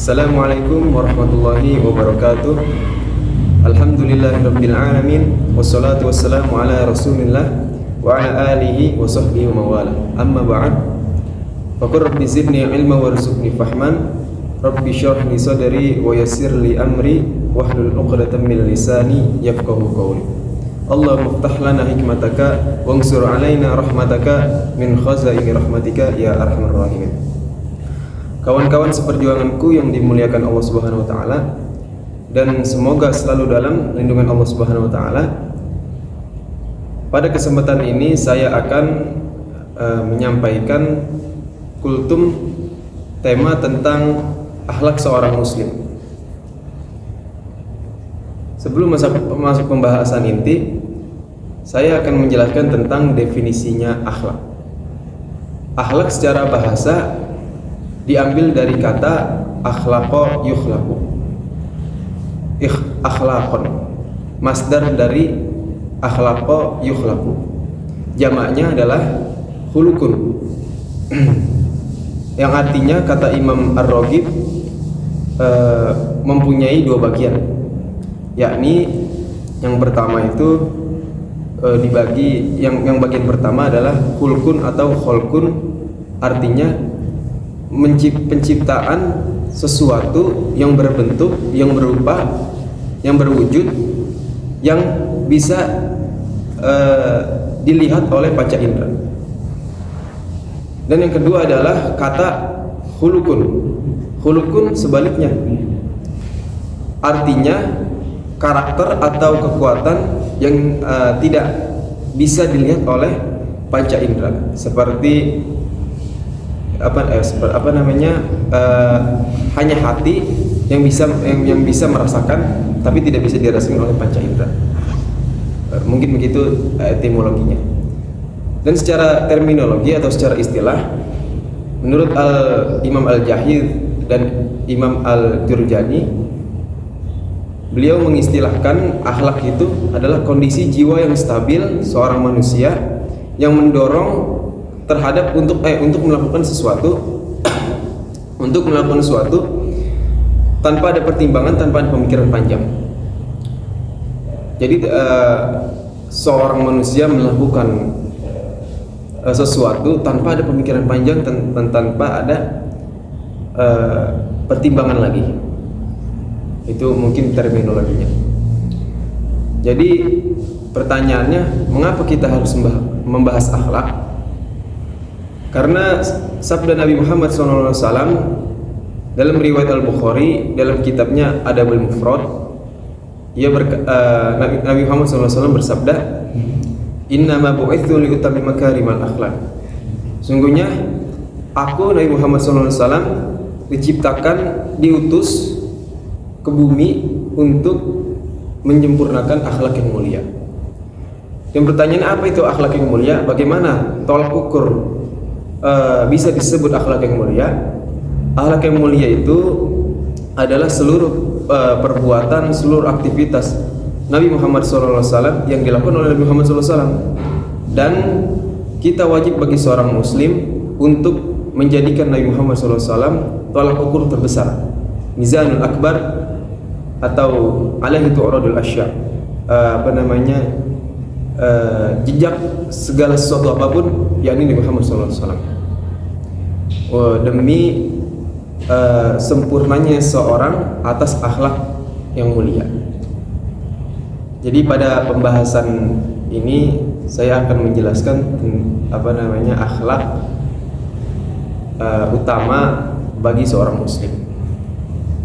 Assalamualaikum warahmatullahi wabarakatuh. Alhamdulillahirabbil alamin wassalatu wassalamu ala Rasulillah wa ala alihi wa sahbihi wa mawala. Amma ba'd. Faqur rabbi zidni ilma warzuqni fahman. Rabbi shrah li sadri wa yassir li amri wahlul 'uqdatam min lisani yafqahu qawli. Allahumma iftah lana hikmataka wansur alaina rahmataka min khazaini rahmatika ya arhamar rahimin. Kawan-kawan seperjuanganku yang dimuliakan Allah Subhanahu wa taala dan semoga selalu dalam lindungan Allah Subhanahu wa taala. Pada kesempatan ini saya akan menyampaikan kultum tema tentang akhlak seorang muslim. Sebelum masuk pembahasan inti, saya akan menjelaskan tentang definisinya akhlak. Akhlak secara bahasa diambil dari kata akhlaqa yukhlaqu. Akhlaqon, masdar dari akhlaqa yukhlaqu. Jamaknya adalah khulukun. Yang artinya kata Imam Ar-Raghib mempunyai dua bagian. Yakni yang pertama itu dibagi yang bagian pertama adalah khulqun atau kholqun, artinya penciptaan sesuatu yang berbentuk, yang berupa, yang berwujud, yang bisa dilihat oleh panca indera. Dan yang kedua adalah kata khulukun. Khulukun sebaliknya, artinya karakter atau kekuatan yang tidak bisa dilihat oleh panca indera, seperti hanya hati yang bisa merasakan tapi tidak bisa dirasakan oleh panca indera. Mungkin begitu etimologinya. Dan secara terminologi atau secara istilah, menurut Imam Al-Jahid dan Imam Al-Jurjani, beliau mengistilahkan akhlak itu adalah kondisi jiwa yang stabil seorang manusia yang mendorong terhadap untuk melakukan sesuatu tanpa ada pertimbangan, tanpa ada pemikiran panjang. Jadi seorang manusia melakukan sesuatu tanpa ada pemikiran panjang, tanpa ada pertimbangan lagi. Itu mungkin terminologinya. Jadi pertanyaannya, mengapa kita harus membahas akhlak? Karena sabda Nabi Muhammad SAW dalam riwayat Al-Bukhari dalam kitabnya Adabul Mufrad, Nabi Muhammad SAW bersabda, "Innama bu'itsu liutammima makarimal akhlak." Sungguhnya aku, Nabi Muhammad SAW, diutus ke bumi untuk menyempurnakan akhlak yang mulia. Dan pertanyaan, apa itu akhlak yang mulia? Bagaimana tolak ukur bisa disebut akhlak yang mulia? Akhlak yang mulia itu adalah seluruh perbuatan, seluruh aktivitas Nabi Muhammad SAW yang dilakukan oleh Nabi Muhammad SAW. Dan kita wajib bagi seorang muslim untuk menjadikan Nabi Muhammad SAW tolak ukur terbesar, mizanul akbar, atau alaihi tu'radul asya', jejak segala sesuatu apapun, yakni Nabi Muhammad SAW. Demi sempurnanya seorang atas akhlak yang mulia. Jadi pada pembahasan ini saya akan menjelaskan akhlak utama bagi seorang muslim.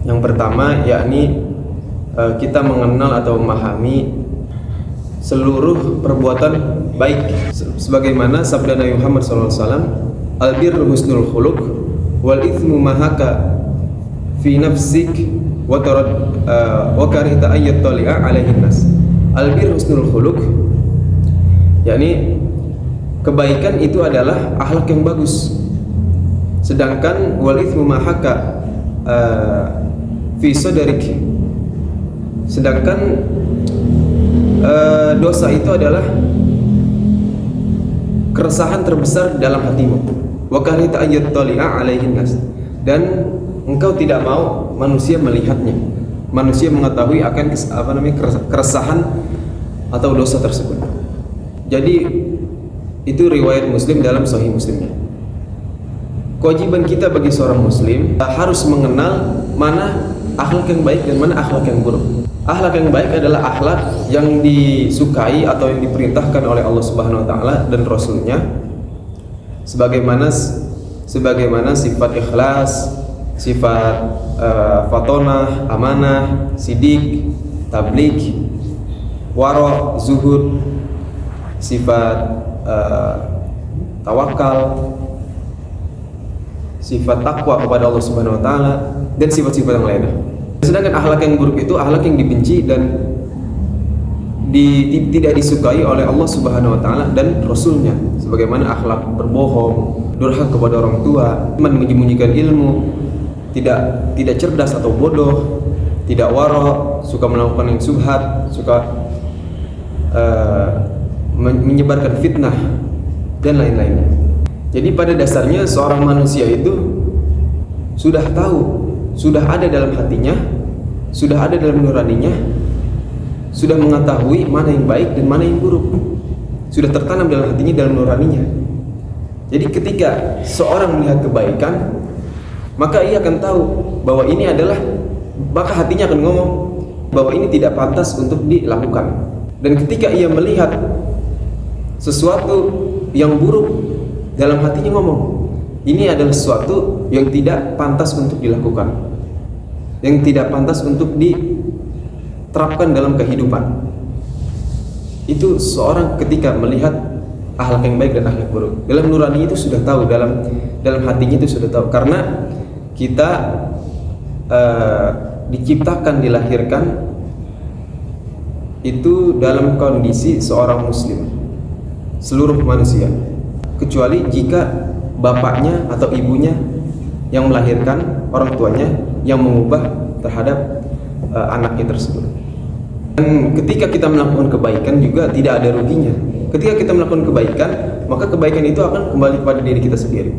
Yang pertama yakni kita mengenal atau memahami seluruh perbuatan baik, sebagaimana sabda Nabi Muhammad SAW, "Al-birru husnul khuluq wal ithmu mahaka fi nafsik wa karihta ayyat tali'a alaihin nas." Al-birru husnul khuluq, yakni kebaikan itu adalah akhlak yang bagus. Sedangkan wal ithmu mahaka fi sadrik, sedangkan dosa itu adalah keresahan terbesar dalam hatimu. Wa karihta ayyat tali'a alaihin nas, dan engkau tidak mau manusia melihatnya, manusia mengetahui akan keresahan atau dosa tersebut. Jadi itu riwayat Muslim dalam Sahih Muslimnya. Kewajiban kita bagi seorang Muslim harus mengenal mana akhlak yang baik dan mana akhlak yang buruk. Akhlak yang baik adalah akhlak yang disukai atau yang diperintahkan oleh Allah Subhanahu wa taala dan Rasulnya, sebagaimana sifat ikhlas, sifat fatonah, amanah, sidik, tabligh, wara, zuhud, sifat tawakal, sifat takwa kepada Allah Subhanahu wa taala, dan sifat-sifat yang lainnya. Sedangkan akhlak yang buruk itu akhlak yang dibenci dan tidak disukai oleh Allah Subhanahu wa taala dan Rasulnya, sebagaimana akhlak berbohong, durhaka kepada orang tua, menyembunyikan ilmu, tidak cerdas atau bodoh, tidak wara, suka melakukan yang subhat, suka menyebarkan fitnah dan lain-lainnya. Jadi pada dasarnya seorang manusia itu sudah tahu, sudah ada dalam hatinya, sudah ada dalam nuraninya, sudah mengetahui mana yang baik dan mana yang buruk, sudah tertanam dalam hatinya, dalam nuraninya. Jadi ketika seorang melihat kebaikan, maka ia akan tahu bahwa ini adalah, maka hatinya akan ngomong bahwa ini tidak pantas untuk dilakukan. Dan ketika ia melihat sesuatu yang buruk, dalam hatinya ngomong, ini adalah sesuatu yang tidak pantas untuk dilakukan, yang tidak pantas untuk diterapkan dalam kehidupan. Itu seorang ketika melihat akhlak yang baik dan akhlak buruk, dalam nurani itu sudah tahu, dalam hatinya itu sudah tahu. Karena kita diciptakan, dilahirkan itu dalam kondisi seorang muslim, seluruh manusia, kecuali jika bapaknya atau ibunya yang melahirkan, orang tuanya yang mengubah terhadap anaknya tersebut. Dan ketika kita melakukan kebaikan juga tidak ada ruginya. Ketika kita melakukan kebaikan, maka kebaikan itu akan kembali pada diri kita sendiri.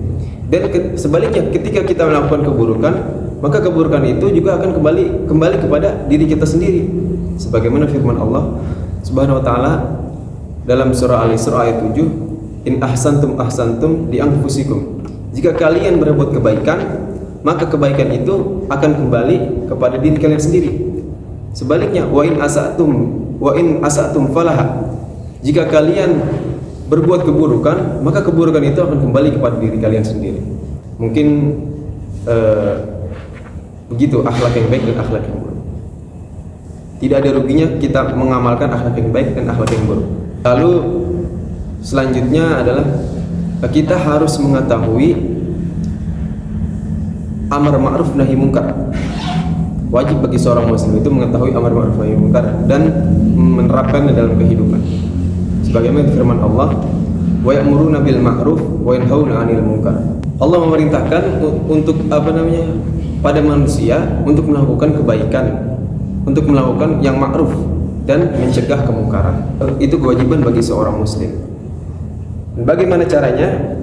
Dan sebaliknya, ketika kita melakukan keburukan, maka keburukan itu juga akan kembali kepada diri kita sendiri. Sebagaimana firman Allah Subhanahu wa taala dalam surah Al-Isra ayat 7, in ahsantum ahsantum li anfusikum. Jika kalian berbuat kebaikan, maka kebaikan itu akan kembali kepada diri kalian sendiri. Sebaliknya, wa in asatum falaha. Jika kalian berbuat keburukan, maka keburukan itu akan kembali kepada diri kalian sendiri. Mungkin begitu akhlak yang baik dan akhlak yang buruk. Tidak ada ruginya kita mengamalkan akhlak yang baik dan akhlak yang buruk. Lalu selanjutnya adalah kita harus mengetahui amar ma'ruf nahi munkar. Wajib bagi seorang muslim itu mengetahui amar ma'ruf nahi munkar dan menerapkannya dalam kehidupan. Sebagaimana firman Allah, wa ya'muruna bil ma'ruf wa yanhauna 'anil munkar. Allah memerintahkan untuk pada manusia untuk melakukan kebaikan, untuk melakukan yang ma'ruf dan mencegah kemungkaran. Itu kewajiban bagi seorang muslim. Bagaimana caranya?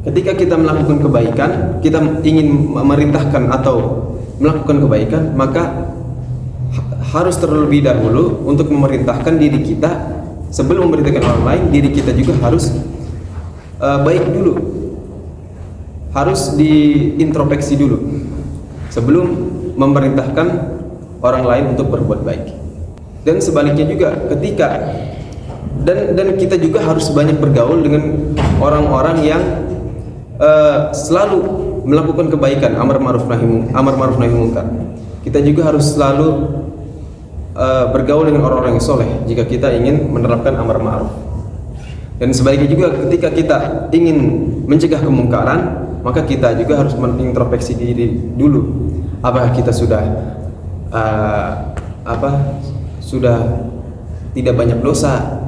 Ketika kita melakukan kebaikan, kita ingin memerintahkan atau melakukan kebaikan, maka harus terlebih dahulu untuk memerintahkan diri kita. Sebelum memerintahkan orang lain, diri kita juga harus baik dulu, harus diintrospeksi dulu sebelum memerintahkan orang lain untuk berbuat baik. Dan sebaliknya juga, ketika dan kita juga harus banyak bergaul dengan orang-orang yang selalu melakukan kebaikan, amar ma'ruf nahi munkar. Kita juga harus selalu bergaul dengan orang-orang yang soleh jika kita ingin menerapkan amar ma'ruf. Dan sebaliknya juga, ketika kita ingin mencegah kemungkaran, maka kita juga harus mengintrospeksi diri dulu. Apakah kita sudah tidak banyak dosa,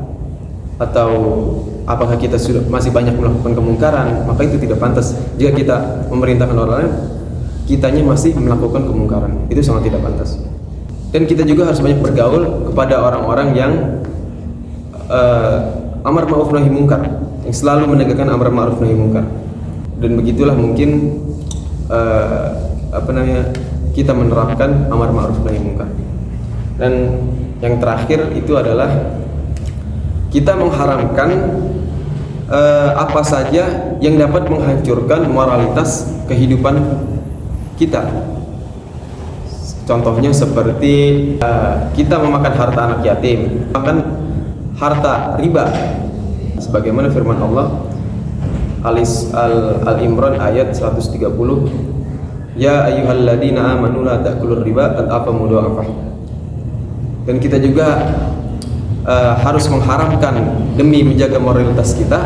atau apakah kita sudah masih banyak melakukan kemungkaran? Maka itu tidak pantas. Jika kita memerintahkan orang lain, kitanya masih melakukan kemungkaran, itu sangat tidak pantas. Dan kita juga harus banyak bergaul kepada orang-orang yang amar ma'ruf nahi munkar, yang selalu menegakkan amar ma'ruf nahi munkar. Dan begitulah mungkin kita menerapkan amar ma'ruf nahi munkar. Dan yang terakhir itu adalah kita mengharamkan apa saja yang dapat menghancurkan moralitas kehidupan kita. Contohnya seperti kita memakan harta anak yatim, makan harta riba, sebagaimana firman Allah Al-Imran ayat 130, ya ayyuhalladzina amanu la ta'kulur riba ad'afan mudha'afah. Dan kita juga harus mengharamkan demi menjaga moralitas kita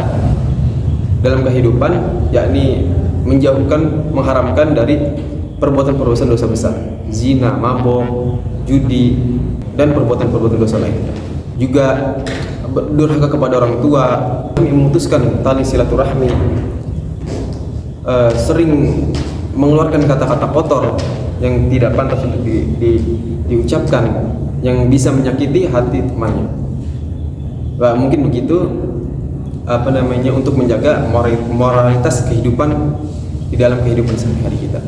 dalam kehidupan, yakni mengharamkan dari perbuatan-perbuatan dosa besar, zina, mabok, judi, dan perbuatan-perbuatan dosa lain. Juga durhaka kepada orang tua, memutuskan tali silaturahmi, sering mengeluarkan kata-kata kotor yang tidak pantas untuk diucapkan, yang bisa menyakiti hati temannya. Mungkin begitu untuk menjaga moralitas kehidupan di dalam kehidupan sehari-hari kita.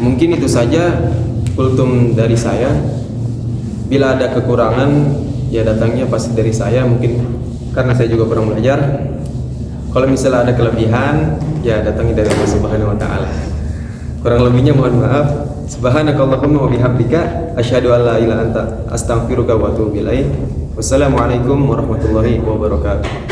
Mungkin itu saja kultum dari saya. Bila ada kekurangan, ya datangnya pasti dari saya, mungkin karena saya juga kurang belajar. Kalau misalnya ada kelebihan, ya datangnya dari Allah Subhanahu wa taala. Kurang lebihnya mohon maaf. Subhanakallahumma wa bihamdika asyhadu an la ilaha illa anta astaghfiruka wa atubu ilaik. Wassalamualaikum warahmatullahi wabarakatuh.